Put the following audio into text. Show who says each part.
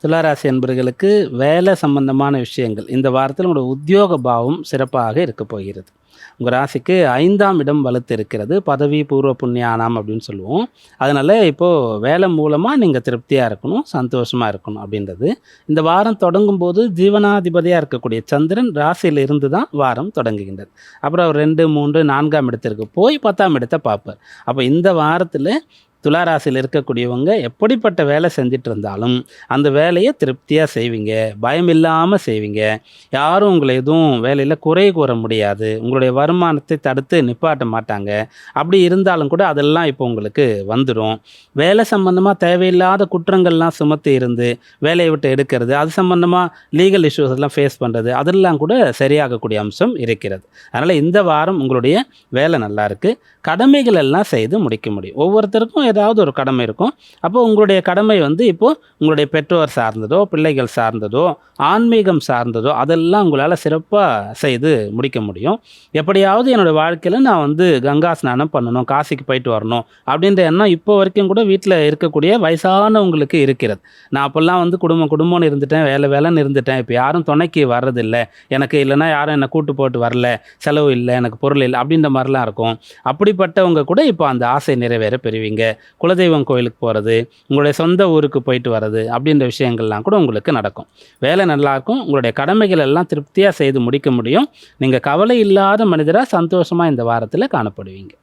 Speaker 1: துளாராசி அன்பர்களுக்கு வேலை சம்பந்தமான விஷயங்கள் இந்த வாரத்தில் உங்களோட உத்தியோக பாவம் சிறப்பாக இருக்க போகிறது. உங்கள் ராசிக்கு 5ஆம் இடம் வலுத்து இருக்கிறது. பதவி பூர்வ புண்ணியானாம் அப்படின்னு சொல்லுவோம். அதனால் இப்போது வேலை மூலமாக நீங்கள் திருப்தியாக இருக்கணும், சந்தோஷமாக இருக்கணும் அப்படின்றது. இந்த வாரம் தொடங்கும் போது ஜீவனாதிபதியாக இருக்கக்கூடிய சந்திரன் ராசியில் இருந்து தான் வாரம் தொடங்குகின்றது. அப்புறம் 2, 3, 4ஆம் இடத்திற்கு போய் 10ஆம் இடத்தை பார்ப்பார். அப்போ இந்த வாரத்தில் துளாராசியில் இருக்கக்கூடியவங்க எப்படிப்பட்ட வேலை செஞ்சிட்டு இருந்தாலும் அந்த வேலையை திருப்தியாக செய்வீங்க, பயம் இல்லாமல் செய்வீங்க. யாரும் உங்களை எதுவும் வேலையில் குறை கூற முடியாது. உங்களுடைய வருமானத்தை தடுத்து நிப்பாட்ட மாட்டாங்க. அப்படி இருந்தாலும் கூட அதெல்லாம் இப்போ உங்களுக்கு வந்துடும். வேலை சம்பந்தமாக தேவையில்லாத குற்றங்கள்லாம் சுமத்தி இருந்து வேலையை விட்டு எடுக்கிறது, அது சம்பந்தமாக லீகல் இஷ்யூஸ் எல்லாம் ஃபேஸ் பண்ணுறது, அதெல்லாம் கூட சரியாகக்கூடிய அம்சம் இருக்கிறது. அதனால் இந்த வாரம் உங்களுடைய வேலை நல்லா இருக்குது. கடமைகள் எல்லாம் செய்து முடிக்க முடியும். ஒவ்வொருத்தருக்கும் ஏதாவது ஒரு கடமை இருக்கும். அப்போ உங்களுடைய கடமை இப்போது உங்களுடைய பெற்றோர் சார்ந்ததோ, பிள்ளைகள் சார்ந்ததோ, ஆன்மீகம் சார்ந்ததோ அதெல்லாம் உங்களால் சிறப்பாக செய்து முடிக்க முடியும். எப்படியாவது என்னோடய வாழ்க்கையில் நான் கங்கா ஸ்நானம் பண்ணணும், காசிக்கு போயிட்டு வரணும் அப்படின்ற எண்ணம் இப்போ வரைக்கும் கூட வீட்டில் இருக்கக்கூடிய வயசானவங்களுக்கு இருக்கிறது. நான் அப்போல்லாம் குடும்பம்னு இருந்துட்டேன், வேலைன்னு இருந்துட்டேன். இப்போ யாரும் துணைக்கு வர்றதில்லை எனக்கு, இல்லைன்னா யாரும் என்னை கூட்டு போட்டு வரல, செலவு இல்லை, எனக்கு பொருள் இல்லை அப்படின்ற மாதிரிலாம் இருக்கும். அப்படிப்பட்டவங்க கூட இப்போ அந்த ஆசை நிறைவேற பெறுவீங்க. குலதெய்வம் கோயிலுக்கு போகிறது, உங்களுடைய சொந்த ஊருக்கு போயிட்டு வர்றது அப்படின்ற விஷயங்கள்லாம் கூட உங்களுக்கு நடக்கும். வேலை நல்லாயிருக்கும். உங்களுடைய கடமைகள் எல்லாம் திருப்தியாக செய்து முடிக்க முடியும். நீங்கள் கவலை இல்லாத மனிதராக சந்தோஷமாக இந்த வாரத்தில் காணப்படுவீங்க.